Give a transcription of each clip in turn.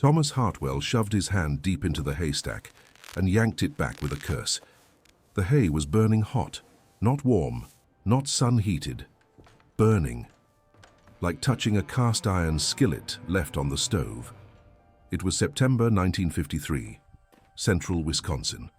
Thomas Hartwell shoved his hand deep into the haystack and yanked it back with a curse. The hay was burning hot, not warm, not sun-heated. Burning, like touching a cast-iron skillet left on the stove. It was September 1953, central Wisconsin.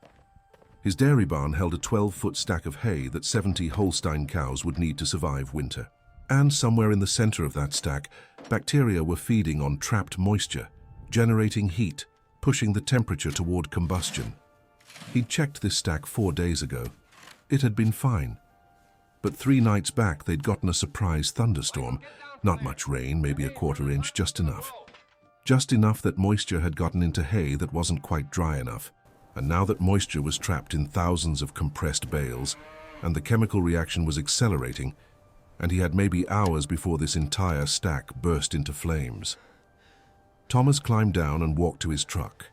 His dairy barn held a 12-foot stack of hay that 70 Holstein cows would need to survive winter. And somewhere in the center of that stack, bacteria were feeding on trapped moisture, generating heat, pushing the temperature toward combustion. He'd checked this stack 4 days ago. It had been fine. But 3 nights back, they'd gotten a surprise thunderstorm. Not much rain, maybe a quarter inch, just enough. Just enough that moisture had gotten into hay that wasn't quite dry enough. And now that moisture was trapped in thousands of compressed bales, and the chemical reaction was accelerating, and he had maybe hours before this entire stack burst into flames. Thomas climbed down and walked to his truck.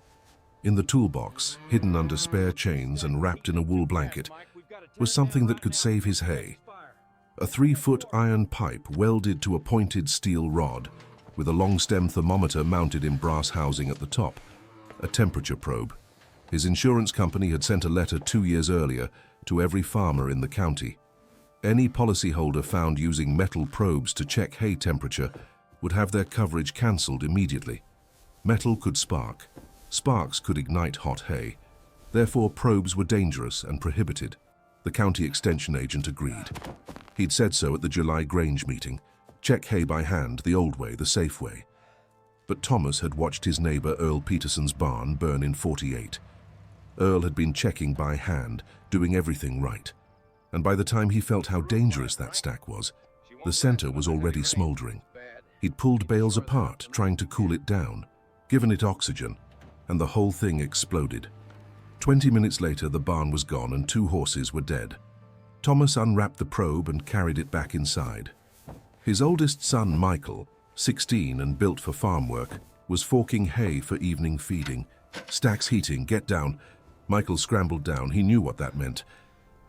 In the toolbox, hidden under spare chains and wrapped in a wool blanket, was something that could save his hay. A 3-foot iron pipe welded to a pointed steel rod, with a long-stem thermometer mounted in brass housing at the top, a temperature probe. His insurance company had sent a letter 2 years earlier to every farmer in the county. Any policyholder found using metal probes to check hay temperature would have their coverage cancelled immediately. Metal could spark. Sparks could ignite hot hay. Therefore, probes were dangerous and prohibited. The county extension agent agreed. He'd said so at the July Grange meeting. Check hay by hand, the old way, the safe way. But Thomas had watched his neighbor Earl Peterson's barn burn in '48. Earl had been checking by hand, doing everything right. And by the time he felt how dangerous that stack was, the center was already smoldering. He'd pulled bales apart, trying to cool it down, given it oxygen, and the whole thing exploded. 20 minutes later, the barn was gone and 2 horses were dead. Thomas unwrapped the probe and carried it back inside. His oldest son, Michael, 16 and built for farm work, was forking hay for evening feeding. Stacks heating, get down. Michael scrambled down. He knew what that meant.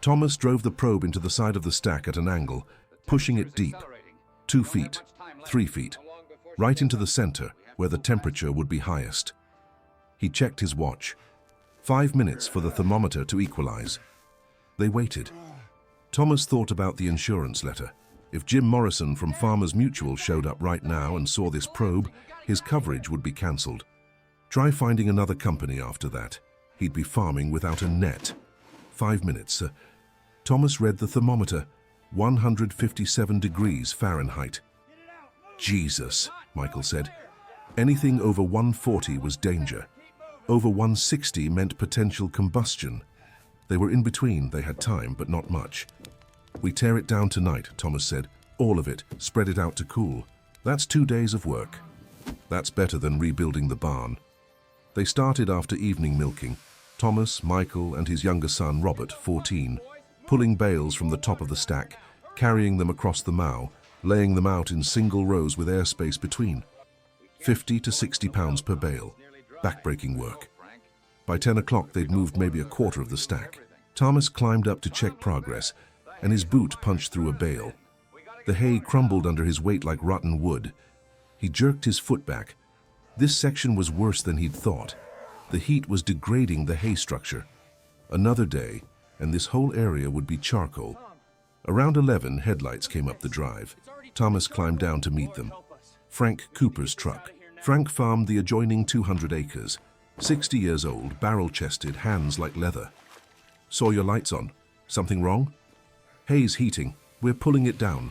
Thomas drove the probe into the side of the stack at an angle, pushing it deep, 2 feet, 3 feet, right into the center where the temperature would be highest. He checked his watch. 5 minutes for the thermometer to equalize. They waited. Thomas thought about the insurance letter. If Jim Morrison from Farmers Mutual showed up right now and saw this probe, his coverage would be cancelled. Try finding another company after that. He'd be farming without a net. 5 minutes. Thomas read the thermometer. 157 degrees Fahrenheit. Jesus, Michael said. Anything over 140 was danger. Over 160 meant potential combustion. They were in between, they had time, but not much. We tear it down tonight, Thomas said. All of it, spread it out to cool. That's 2 days of work. That's better than rebuilding the barn. They started after evening milking. Thomas, Michael, and his younger son, Robert, 14, pulling bales from the top of the stack, carrying them across the mow, laying them out in single rows with airspace between. 50 to 60 pounds per bale. Backbreaking work. By 10 o'clock, they'd moved maybe a quarter of the stack. Thomas climbed up to check progress, and his boot punched through a bale. The hay crumbled under his weight like rotten wood. He jerked his foot back. This section was worse than he'd thought. The heat was degrading the hay structure. Another day, and this whole area would be charcoal. Around 11, headlights came up the drive. Thomas climbed down to meet them. Frank Cooper's truck. Frank farmed the adjoining 200 acres. 60 years old, barrel-chested, hands like leather. Saw your lights on. Something wrong? Hay's heating. We're pulling it down.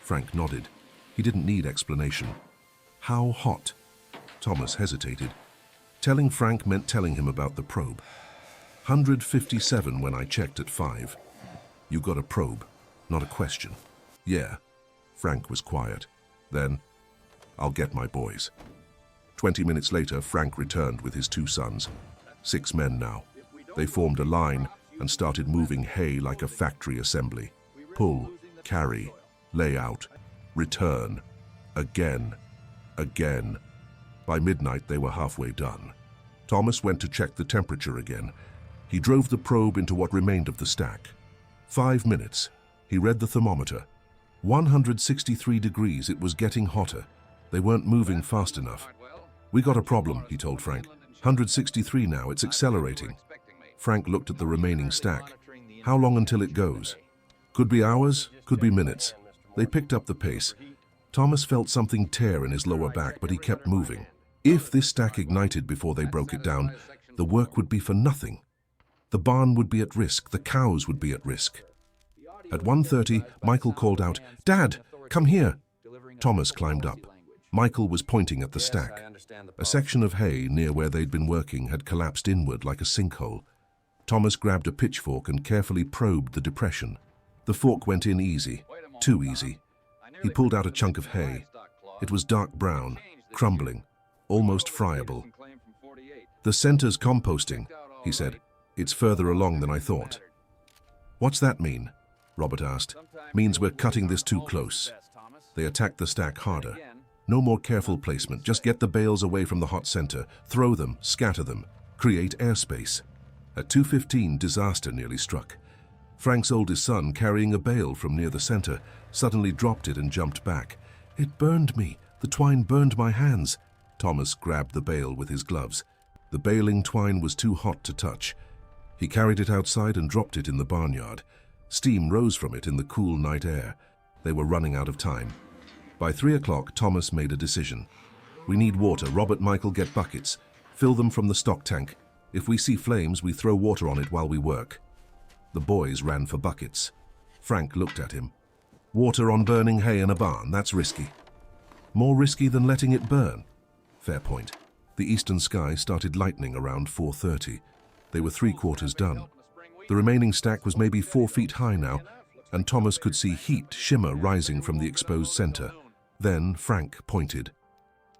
Frank nodded. He didn't need explanation. How hot? Thomas hesitated. Telling Frank meant telling him about the probe. 157 when I checked at 5. You got a probe, not a question. Yeah. Frank was quiet. Then, I'll get my boys. 20 minutes later, Frank returned with his 2 sons. 6 men now. They formed a line and started moving hay like a factory assembly. Pull, carry, lay out, return. Again, again. By midnight, they were halfway done. Thomas went to check the temperature again. He drove the probe into what remained of the stack. 5 minutes. He read the thermometer. 163 degrees. It was getting hotter. They weren't moving fast enough. We got a problem, he told Frank. 163 now, it's accelerating. Frank looked at the remaining stack. How long until it goes? Could be hours, could be minutes. They picked up the pace. Thomas felt something tear in his lower back, but he kept moving. If this stack ignited before they broke it down, the work would be for nothing. The barn would be at risk, the cows would be at risk. At 1:30, Michael called out, "Dad, come here." Thomas climbed up. Michael was pointing at the stack. A section of hay near where they'd been working had collapsed inward like a sinkhole. Thomas grabbed a pitchfork and carefully probed the depression. The fork went in easy, too easy. He pulled out a chunk of hay. It was dark brown, crumbling, almost friable. "The center's composting," he said. "It's further along than I thought." "What's that mean?" Robert asked. "Means we're cutting this too close." They attacked the stack harder. No more careful placement, just get the bales away from the hot center, throw them, scatter them, create airspace. At 2:15, disaster nearly struck. Frank's oldest son, carrying a bale from near the center, suddenly dropped it and jumped back. "It burned me. The twine burned my hands." Thomas grabbed the bale with his gloves. The baling twine was too hot to touch. He carried it outside and dropped it in the barnyard. Steam rose from it in the cool night air. They were running out of time. By 3 o'clock, Thomas made a decision. "We need water. Robert, Michael, get buckets. Fill them from the stock tank. If we see flames, we throw water on it while we work." The boys ran for buckets. Frank looked at him. "Water on burning hay in a barn, that's risky." "More risky than letting it burn." Fair point. The eastern sky started lightening around 4:30. They were 3/4 done. The remaining stack was maybe 4 feet high now, and Thomas could see heat shimmer rising from the exposed center. Then Frank pointed.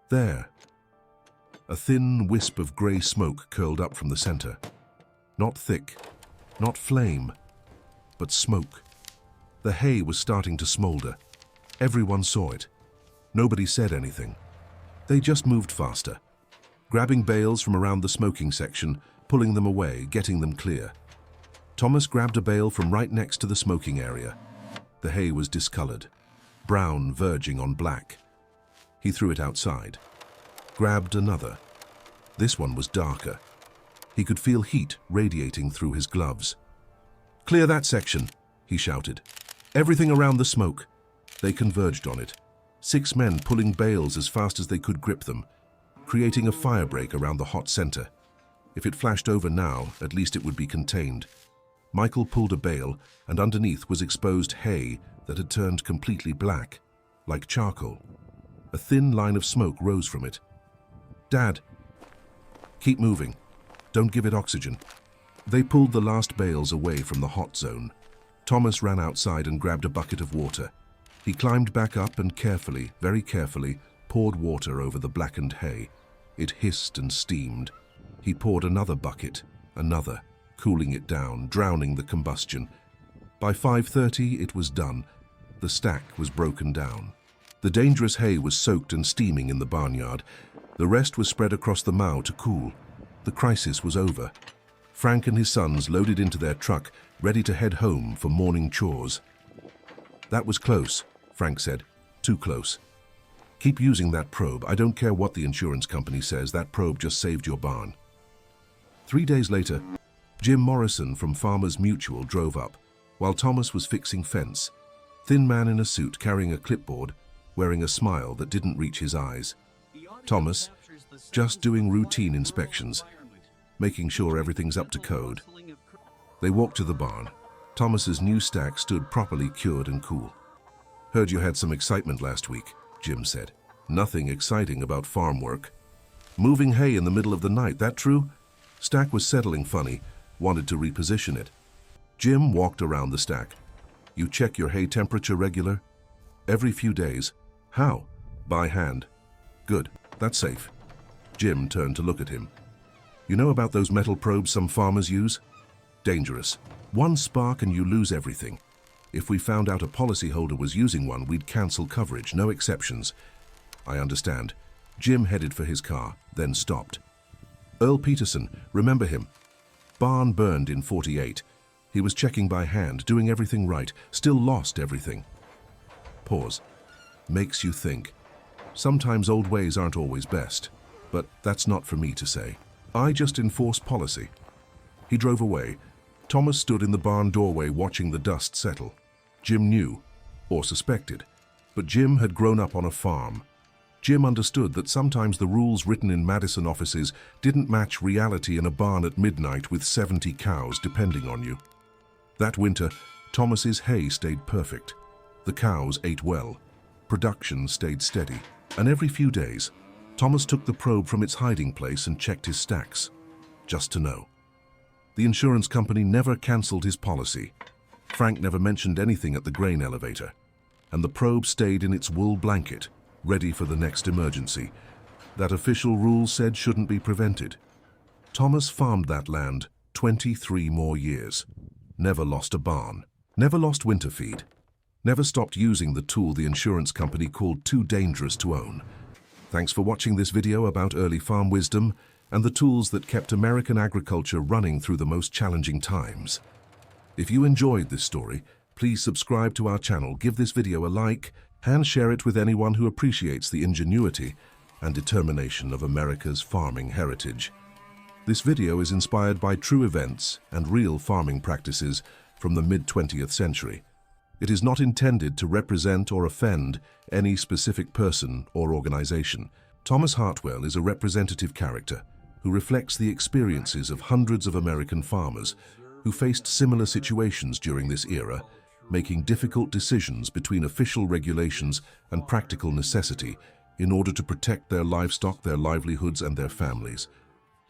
There. A thin wisp of grey smoke curled up from the center. Not thick, not flame, but smoke. The hay was starting to smolder. Everyone saw it. Nobody said anything. They just moved faster, grabbing bales from around the smoking section, pulling them away, getting them clear. Thomas grabbed a bale from right next to the smoking area. The hay was discolored, brown verging on black. He threw it outside. Grabbed another. This one was darker. He could feel heat radiating through his gloves. "Clear that section," he shouted. "Everything around the smoke." They converged on it. 6 men pulling bales as fast as they could grip them, creating a firebreak around the hot center. If it flashed over now, at least it would be contained. Michael pulled a bale, and underneath was exposed hay that had turned completely black, like charcoal. A thin line of smoke rose from it. "Dad, keep moving. Don't give it oxygen." They pulled the last bales away from the hot zone. Thomas ran outside and grabbed a bucket of water. He climbed back up and carefully, very carefully, poured water over the blackened hay. It hissed and steamed. He poured another bucket, another, cooling it down, drowning the combustion. By 5:30, it was done. The stack was broken down. The dangerous hay was soaked and steaming in the barnyard. The rest was spread across the mow to cool. The crisis was over. Frank and his sons loaded into their truck, ready to head home for morning chores. "That was close," Frank said. "Too close. Keep using that probe. I don't care what the insurance company says, that probe just saved your barn." 3 days later, Jim Morrison from Farmers Mutual drove up, while Thomas was fixing fence. Thin man in a suit carrying a clipboard, wearing a smile that didn't reach his eyes. Thomas, just doing routine inspections, making sure everything's up to code. They walked to the barn. Thomas's new stack stood properly cured and cool. "Heard you had some excitement last week," Jim said. "Nothing exciting about farm work." "Moving hay in the middle of the night, that true?" Stack was settling funny, wanted to reposition it. Jim walked around the stack. "You check your hay temperature regular?" "Every few days." "How?" "By hand." "Good, that's safe." Jim turned to look at him. "You know about those metal probes some farmers use? Dangerous. One spark and you lose everything. If we found out a policyholder was using one, we'd cancel coverage, no exceptions." "I understand." Jim headed for his car, then stopped. "Earl Peterson, remember him? Barn burned in 48. He was checking by hand, doing everything right, still lost everything." Pause. Makes you think. Sometimes old ways aren't always best, but that's not for me to say. I just enforce policy." He drove away. Thomas stood in the barn doorway watching the dust settle. Jim knew, or suspected, but Jim had grown up on a farm. Jim understood that sometimes the rules written in Madison offices didn't match reality in a barn at midnight with 70 cows depending on you. That winter, Thomas's hay stayed perfect. The cows ate well. Production stayed steady. And every few days, Thomas took the probe from its hiding place and checked his stacks, just to know. The insurance company never cancelled his policy. Frank never mentioned anything at the grain elevator. And the probe stayed in its wool blanket, ready for the next emergency. That official rule said shouldn't be prevented. Thomas farmed that land 23 more years. Never lost a barn. Never lost winter feed. Never stopped using the tool the insurance company called too dangerous to own. Thanks for watching this video about early farm wisdom and the tools that kept American agriculture running through the most challenging times. If you enjoyed this story, please subscribe to our channel, give this video a like, and share it with anyone who appreciates the ingenuity and determination of America's farming heritage. This video is inspired by true events and real farming practices from the mid-20th century. It is not intended to represent or offend any specific person or organization. Thomas Hartwell is a representative character who reflects the experiences of hundreds of American farmers who faced similar situations during this era, making difficult decisions between official regulations and practical necessity in order to protect their livestock, their livelihoods, and their families.